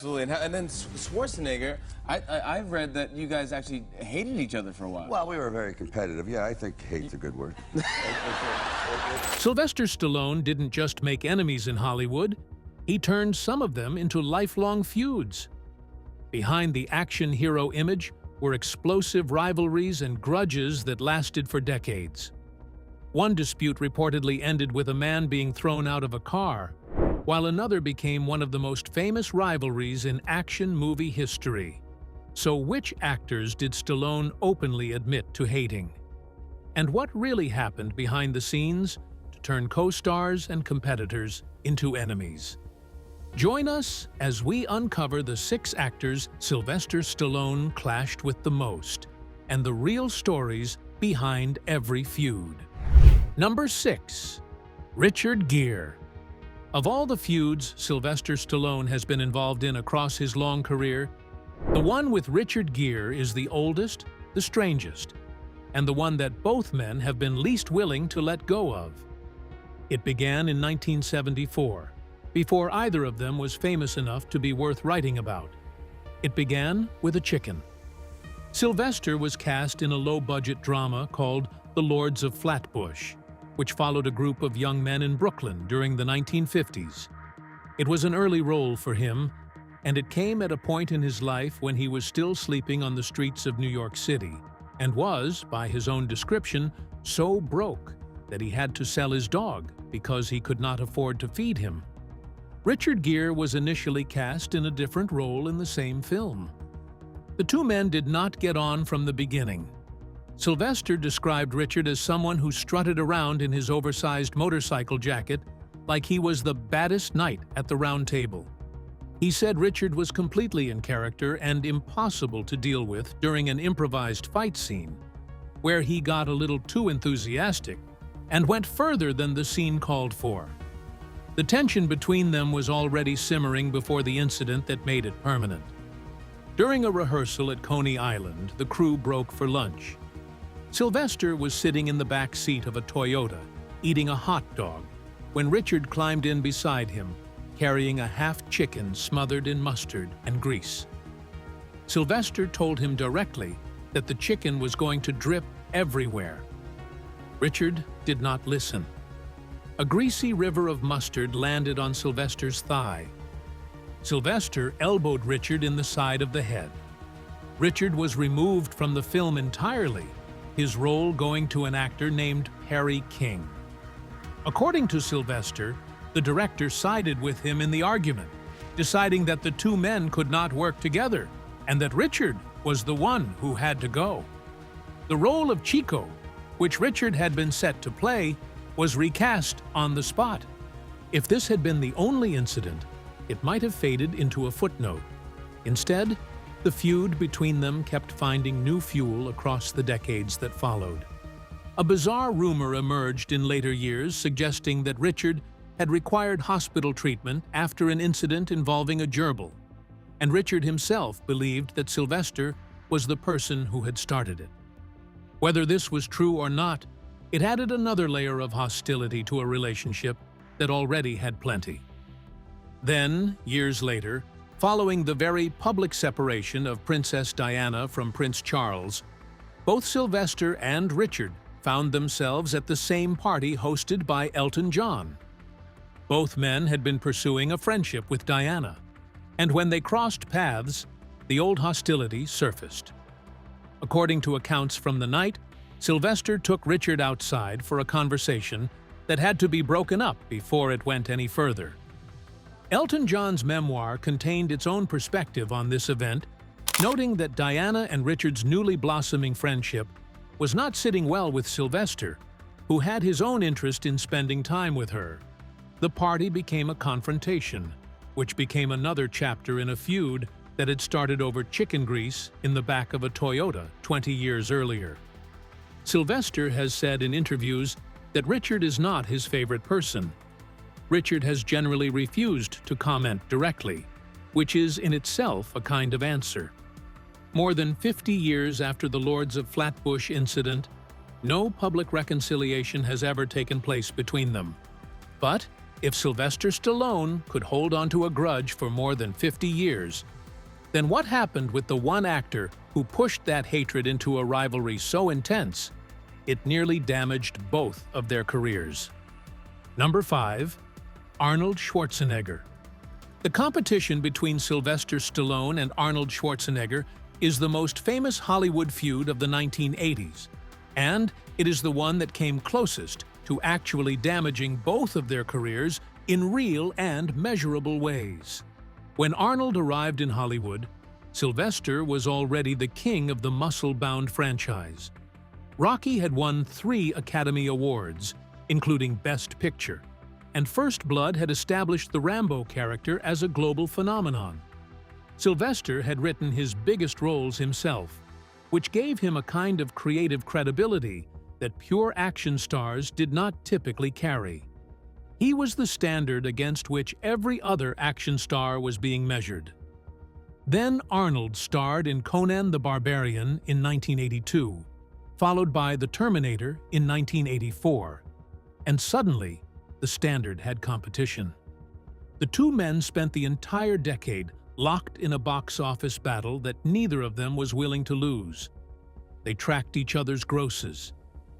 Absolutely, and then Schwarzenegger, I've read that you guys actually hated each other for a while. Well, we were very competitive. Yeah, I think hate's a good word. Sylvester Stallone didn't just make enemies in Hollywood, he turned some of them into lifelong feuds. Behind the action hero image were explosive rivalries and grudges that lasted for decades. One dispute reportedly ended with a man being thrown out of a car, while another became one of the most famous rivalries in action movie history. So which actors did Stallone openly admit to hating? And what really happened behind the scenes to turn co-stars and competitors into enemies? Join us as we uncover the 6 actors Sylvester Stallone clashed with the most, and the real stories behind every feud. Number 6. Richard Gere. Of all the feuds Sylvester Stallone has been involved in across his long career, the one with Richard Gere is the oldest, the strangest, and the one that both men have been least willing to let go of. It began in 1974, before either of them was famous enough to be worth writing about. It began with a chicken. Sylvester was cast in a low-budget drama called The Lords of Flatbush, which followed a group of young men in Brooklyn during the 1950s. It was an early role for him, and it came at a point in his life when he was still sleeping on the streets of New York City, and was, by his own description, so broke that he had to sell his dog because he could not afford to feed him. Richard Gere was initially cast in a different role in the same film. The two men did not get on from the beginning. Sylvester described Richard as someone who strutted around in his oversized motorcycle jacket like he was the baddest knight at the round table. He said Richard was completely in character and impossible to deal with during an improvised fight scene, where he got a little too enthusiastic and went further than the scene called for. The tension between them was already simmering before the incident that made it permanent. During a rehearsal at Coney Island, the crew broke for lunch. Sylvester was sitting in the back seat of a Toyota, eating a hot dog, when Richard climbed in beside him, carrying a half chicken smothered in mustard and grease. Sylvester told him directly that the chicken was going to drip everywhere. Richard did not listen. A greasy river of mustard landed on Sylvester's thigh. Sylvester elbowed Richard in the side of the head. Richard was removed from the film entirely, his role going to an actor named Harry King. According to Sylvester, the director sided with him in the argument, deciding that the two men could not work together and that Richard was the one who had to go. The role of Chico, which Richard had been set to play, was recast on the spot. If this had been the only incident, it might have faded into a footnote. Instead, the feud between them kept finding new fuel across the decades that followed. A bizarre rumor emerged in later years suggesting that Richard had required hospital treatment after an incident involving a gerbil, and Richard himself believed that Sylvester was the person who had started it. Whether this was true or not, it added another layer of hostility to a relationship that already had plenty. Then, years later, following the very public separation of Princess Diana from Prince Charles, both Sylvester and Richard found themselves at the same party hosted by Elton John. Both men had been pursuing a friendship with Diana, and when they crossed paths, the old hostility surfaced. According to accounts from the night, Sylvester took Richard outside for a conversation that had to be broken up before it went any further. Elton John's memoir contained its own perspective on this event, noting that Diana and Richard's newly blossoming friendship was not sitting well with Sylvester, who had his own interest in spending time with her. The party became a confrontation, which became another chapter in a feud that had started over chicken grease in the back of a Toyota 20 years earlier. Sylvester has said in interviews that Richard is not his favorite person. Richard has generally refused to comment directly, which is in itself a kind of answer. More than 50 years after the Lords of Flatbush incident, no public reconciliation has ever taken place between them. But If Sylvester Stallone could hold onto a grudge for more than 50 years, then what happened with the one actor who pushed that hatred into a rivalry so intense, it nearly damaged both of their careers? Number 5. Arnold Schwarzenegger. The competition between Sylvester Stallone and Arnold Schwarzenegger is the most famous Hollywood feud of the 1980s, and it is the one that came closest to actually damaging both of their careers in real and measurable ways. When Arnold arrived in Hollywood, Sylvester was already the king of the muscle-bound franchise. Rocky had won 3 Academy Awards, including Best Picture, and First Blood had established the Rambo character as a global phenomenon. Sylvester had written his biggest roles himself, which gave him a kind of creative credibility that pure action stars did not typically carry. He was the standard against which every other action star was being measured. Then Arnold starred in Conan the Barbarian in 1982, followed by The Terminator in 1984, and suddenly, the standard had competition. The two men spent the entire decade locked in a box office battle that neither of them was willing to lose. They tracked each other's grosses.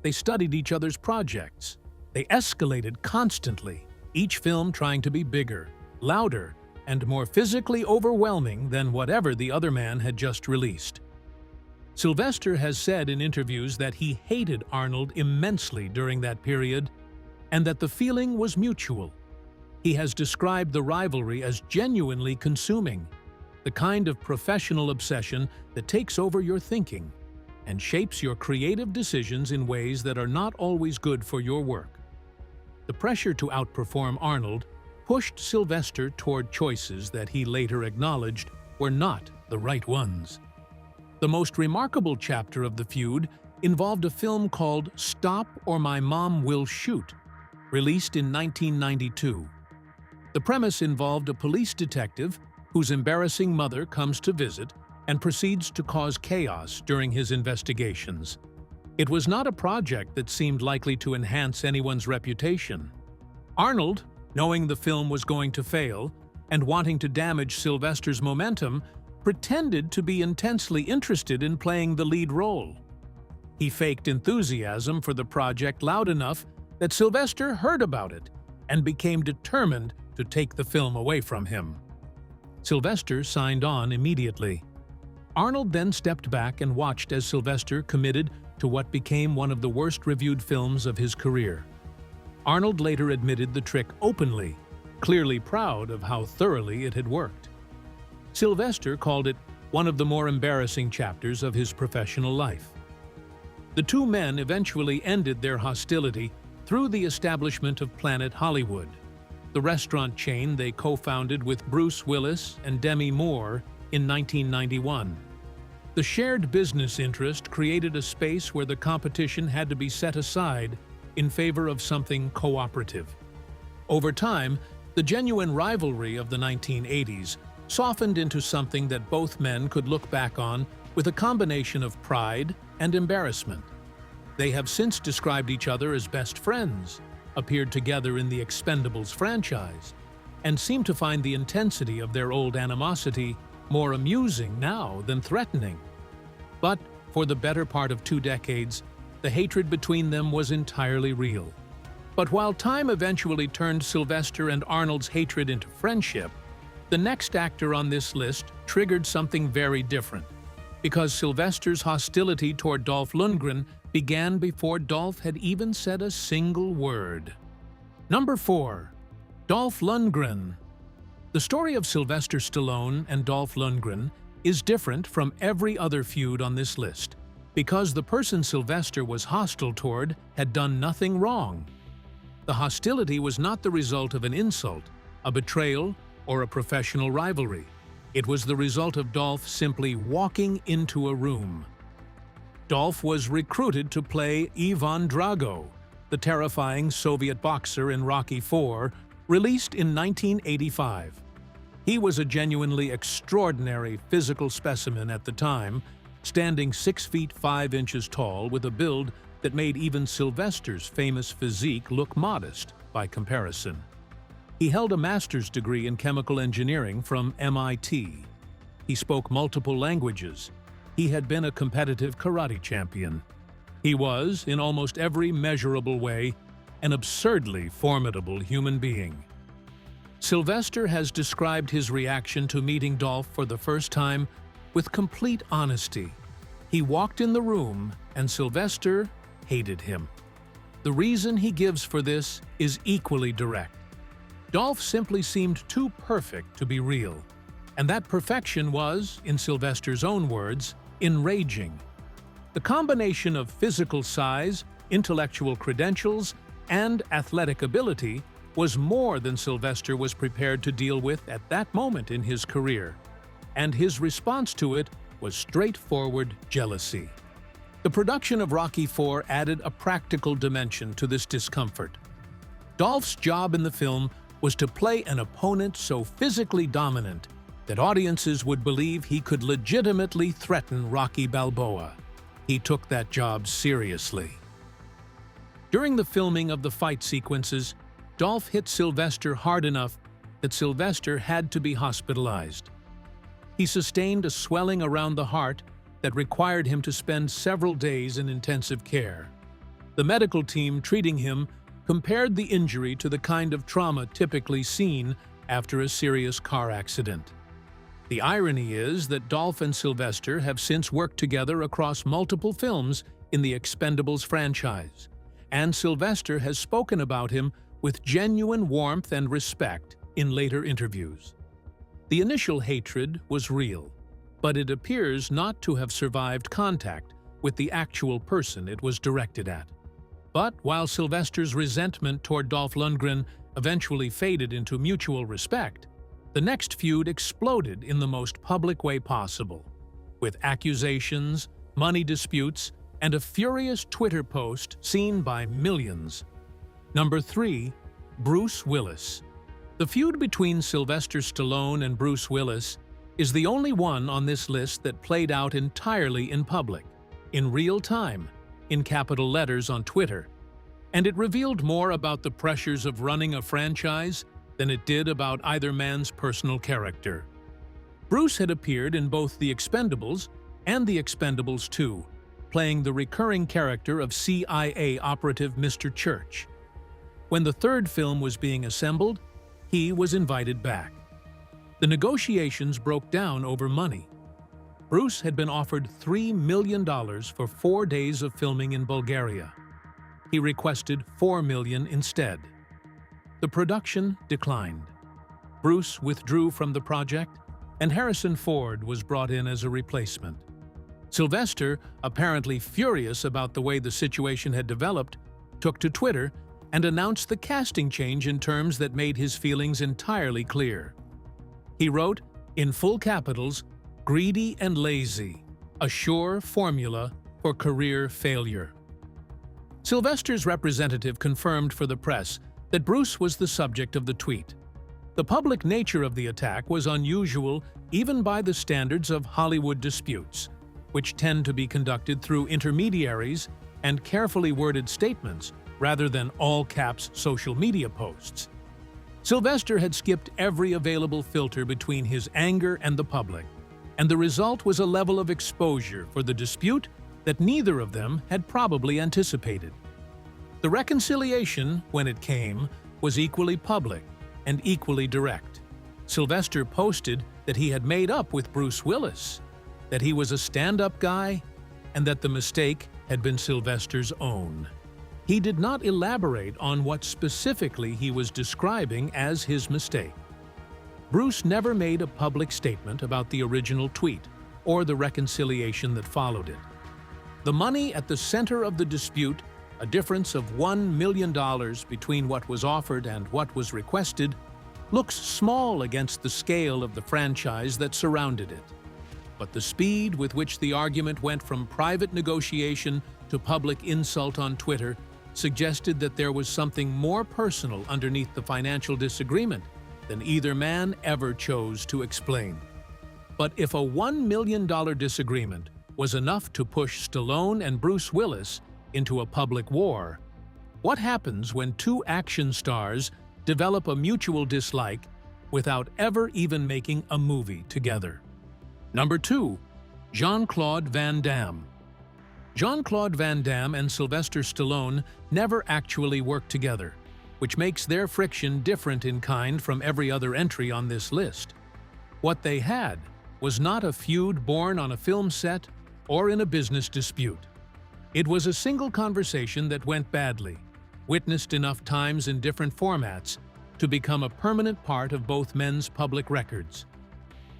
They studied each other's projects. They escalated constantly, each film trying to be bigger, louder, and more physically overwhelming than whatever the other man had just released. Sylvester has said in interviews that he hated Arnold immensely during that period, and that the feeling was mutual. He has described the rivalry as genuinely consuming, the kind of professional obsession that takes over your thinking and shapes your creative decisions in ways that are not always good for your work. The pressure to outperform Arnold pushed Sylvester toward choices that he later acknowledged were not the right ones. The most remarkable chapter of the feud involved a film called Stop or My Mom Will Shoot, released in 1992. The premise involved a police detective whose embarrassing mother comes to visit and proceeds to cause chaos during his investigations. It was not a project that seemed likely to enhance anyone's reputation. Arnold, knowing the film was going to fail and wanting to damage Sylvester's momentum, pretended to be intensely interested in playing the lead role. He faked enthusiasm for the project loud enough that Sylvester heard about it and became determined to take the film away from him. Sylvester signed on immediately. Arnold then stepped back and watched as Sylvester committed to what became one of the worst-reviewed films of his career. Arnold later admitted the trick openly, clearly proud of how thoroughly it had worked. Sylvester called it one of the more embarrassing chapters of his professional life. The two men eventually ended their hostility through the establishment of Planet Hollywood, the restaurant chain they co-founded with Bruce Willis and Demi Moore in 1991. The shared business interest created a space where the competition had to be set aside in favor of something cooperative. Over time, the genuine rivalry of the 1980s softened into something that both men could look back on with a combination of pride and embarrassment. They have since described each other as best friends, appeared together in the Expendables franchise, and seem to find the intensity of their old animosity more amusing now than threatening. But for the better part of 2 decades, the hatred between them was entirely real. But while time eventually turned Sylvester and Arnold's hatred into friendship, the next actor on this list triggered something very different, because Sylvester's hostility toward Dolph Lundgren began before Dolph had even said a single word. Number 4. Dolph Lundgren. The story of Sylvester Stallone and Dolph Lundgren is different from every other feud on this list, because the person Sylvester was hostile toward had done nothing wrong. The hostility was not the result of an insult, a betrayal, or a professional rivalry. It was the result of Dolph simply walking into a room. Dolph was recruited to play Ivan Drago, the terrifying Soviet boxer in Rocky IV, released in 1985. He was a genuinely extraordinary physical specimen at the time, standing 6 feet 5 inches tall with a build that made even Sylvester's famous physique look modest by comparison. He held a master's degree in chemical engineering from MIT. He spoke multiple languages. He had been a competitive karate champion. He was, in almost every measurable way, an absurdly formidable human being. Sylvester has described his reaction to meeting Dolph for the first time with complete honesty. He walked in the room, and Sylvester hated him. The reason he gives for this is equally direct. Dolph simply seemed too perfect to be real, and that perfection was, in Sylvester's own words, enraging. The combination of physical size, intellectual credentials, and athletic ability was more than Sylvester was prepared to deal with at that moment in his career, and his response to it was straightforward jealousy. The production of Rocky IV added a practical dimension to this discomfort. Dolph's job in the film was to play an opponent so physically dominant that audiences would believe he could legitimately threaten Rocky Balboa. He took that job seriously. During the filming of the fight sequences, Dolph hit Sylvester hard enough that Sylvester had to be hospitalized. He sustained a swelling around the heart that required him to spend several days in intensive care. The medical team treating him compared the injury to the kind of trauma typically seen after a serious car accident. The irony is that Dolph and Sylvester have since worked together across multiple films in the Expendables franchise, and Sylvester has spoken about him with genuine warmth and respect in later interviews. The initial hatred was real, but it appears not to have survived contact with the actual person it was directed at. But while Sylvester's resentment toward Dolph Lundgren eventually faded into mutual respect, the next feud exploded in the most public way possible, with accusations, money disputes, and a furious Twitter post seen by millions. Number 3. Bruce Willis. The feud between Sylvester Stallone and Bruce Willis is the only one on this list that played out entirely in public, in real time, in capital letters on Twitter, and it revealed more about the pressures of running a franchise than it did about either man's personal character. Bruce had appeared in both The Expendables and The Expendables 2, playing the recurring character of CIA operative Mr. Church. When the third film was being assembled, he was invited back. The negotiations broke down over money. Bruce had been offered $3 million for 4 days of filming in Bulgaria. He requested $4 million instead. The production declined. Bruce withdrew from the project, and Harrison Ford was brought in as a replacement. Sylvester, apparently furious about the way the situation had developed, took to Twitter and announced the casting change in terms that made his feelings entirely clear. He wrote, in full capitals, "Greedy and lazy, a sure formula for career failure." Sylvester's representative confirmed for the press that Bruce was the subject of the tweet. The public nature of the attack was unusual even by the standards of Hollywood disputes, which tend to be conducted through intermediaries and carefully worded statements rather than all-caps social media posts. Sylvester had skipped every available filter between his anger and the public, and the result was a level of exposure for the dispute that neither of them had probably anticipated. The reconciliation, when it came, was equally public and equally direct. Sylvester posted that he had made up with Bruce Willis, that he was a stand-up guy, and that the mistake had been Sylvester's own. He did not elaborate on what specifically he was describing as his mistake. Bruce never made a public statement about the original tweet or the reconciliation that followed it. The money at the center of the dispute, a difference of $1 million between what was offered and what was requested, looks small against the scale of the franchise that surrounded it. But the speed with which the argument went from private negotiation to public insult on Twitter suggested that there was something more personal underneath the financial disagreement than either man ever chose to explain. But if a $1 million disagreement was enough to push Stallone and Bruce Willis into a public war, what happens when two action stars develop a mutual dislike without ever even making a movie together. Number 2. Jean-Claude Van Damme. Jean-Claude Van Damme and Sylvester Stallone never actually worked together, which makes their friction different in kind from every other entry on this list. What they had was not a feud born on a film set or in a business dispute. It was a single conversation that went badly, witnessed enough times in different formats to become a permanent part of both men's public records.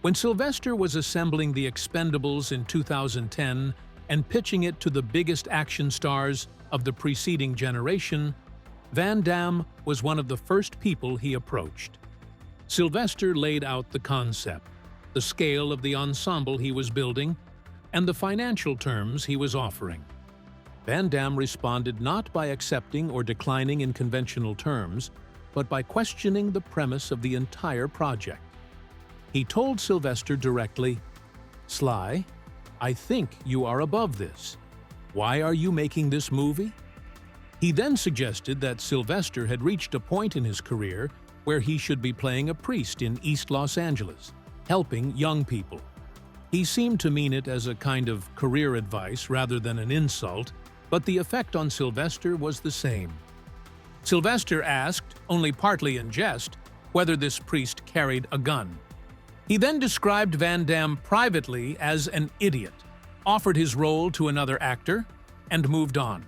When Sylvester was assembling The Expendables in 2010 and pitching it to the biggest action stars of the preceding generation, Van Damme was one of the first people he approached. Sylvester laid out the concept, the scale of the ensemble he was building, and the financial terms he was offering. Van Damme responded not by accepting or declining in conventional terms, but by questioning the premise of the entire project. He told Sylvester directly, "Sly, I think you are above this. Why are you making this movie?" He then suggested that Sylvester had reached a point in his career where he should be playing a priest in East Los Angeles, helping young people. He seemed to mean it as a kind of career advice rather than an insult, but the effect on Sylvester was the same. Sylvester asked, only partly in jest, whether this priest carried a gun. He then described Van Damme privately as an idiot, offered his role to another actor, and moved on.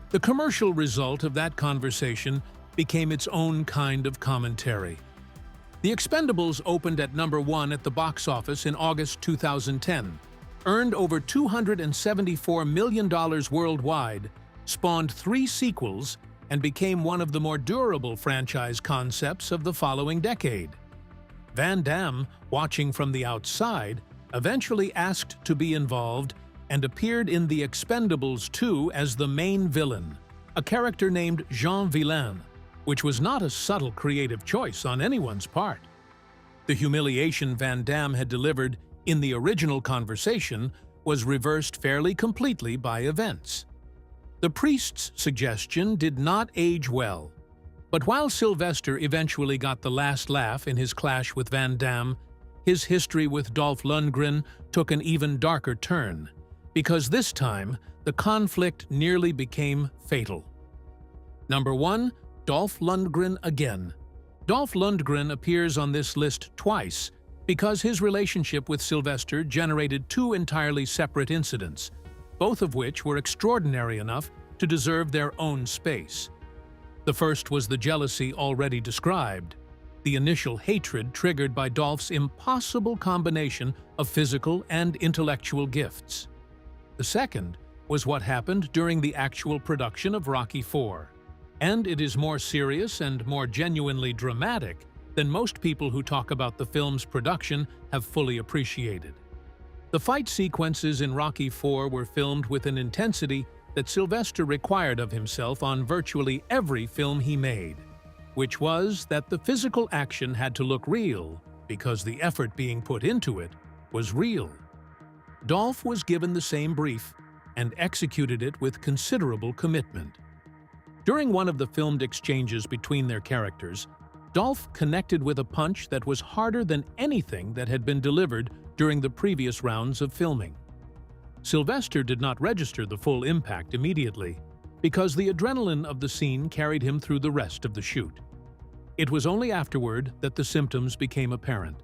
The commercial result of that conversation became its own kind of commentary. The Expendables opened at number 1 at the box office in August 2010, earned over $274 million worldwide, spawned 3 sequels, and became one of the more durable franchise concepts of the following decade. Van Damme, watching from the outside, eventually asked to be involved and appeared in The Expendables 2 as the main villain, a character named Jean Villain, which was not a subtle creative choice on anyone's part. The humiliation Van Damme had delivered in the original conversation was reversed fairly completely by events. The priest's suggestion did not age well, but while Sylvester eventually got the last laugh in his clash with Van Damme, his history with Dolph Lundgren took an even darker turn, because this time the conflict nearly became fatal. Number 1. Dolph Lundgren again. Dolph Lundgren appears on this list twice because his relationship with Sylvester generated 2 entirely separate incidents, both of which were extraordinary enough to deserve their own space. The first was the jealousy already described, the initial hatred triggered by Dolph's impossible combination of physical and intellectual gifts. The second was what happened during the actual production of Rocky IV, and it is more serious and more genuinely dramatic than most people who talk about the film's production have fully appreciated. The fight sequences in Rocky IV were filmed with an intensity that Sylvester required of himself on virtually every film he made, which was that the physical action had to look real because the effort being put into it was real. Dolph was given the same brief and executed it with considerable commitment. During one of the filmed exchanges between their characters, Dolph connected with a punch that was harder than anything that had been delivered during the previous rounds of filming. Sylvester did not register the full impact immediately, because the adrenaline of the scene carried him through the rest of the shoot. It was only afterward that the symptoms became apparent.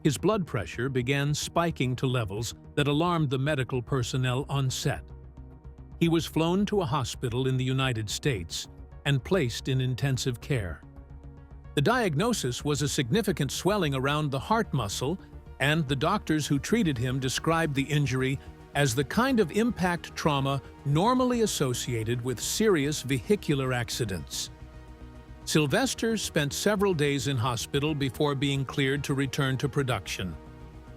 His blood pressure began spiking to levels that alarmed the medical personnel on set. He was flown to a hospital in the United States and placed in intensive care. The diagnosis was a significant swelling around the heart muscle, and the doctors who treated him described the injury as the kind of impact trauma normally associated with serious vehicular accidents. Sylvester spent several days in hospital before being cleared to return to production.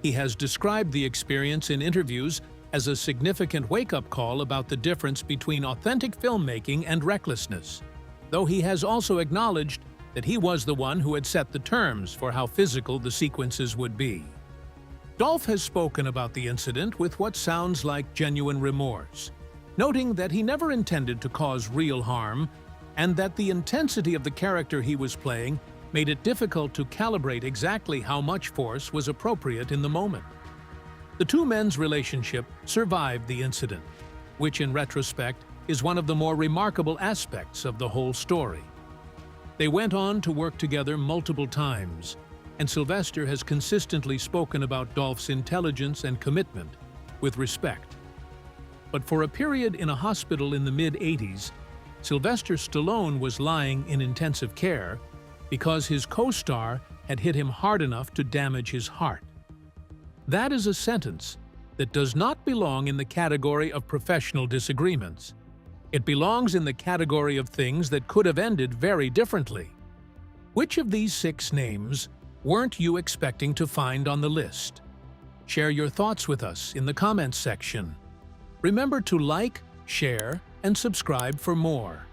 He has described the experience in interviews as a significant wake-up call about the difference between authentic filmmaking and recklessness, though he has also acknowledged that he was the one who had set the terms for how physical the sequences would be. Dolph has spoken about the incident with what sounds like genuine remorse, noting that he never intended to cause real harm and that the intensity of the character he was playing made it difficult to calibrate exactly how much force was appropriate in the moment. The two men's relationship survived the incident, which in retrospect is one of the more remarkable aspects of the whole story. They went on to work together multiple times, and Sylvester has consistently spoken about Dolph's intelligence and commitment with respect. But for a period in a hospital in the mid-80s, Sylvester Stallone was lying in intensive care because his co-star had hit him hard enough to damage his heart. That is a sentence that does not belong in the category of professional disagreements. It belongs in the category of things that could have ended very differently. Which of these 6 names weren't you expecting to find on the list? Share your thoughts with us in the comments section. Remember to like, share, and subscribe for more.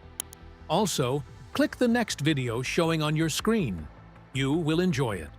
Also, click the next video showing on your screen. You will enjoy it.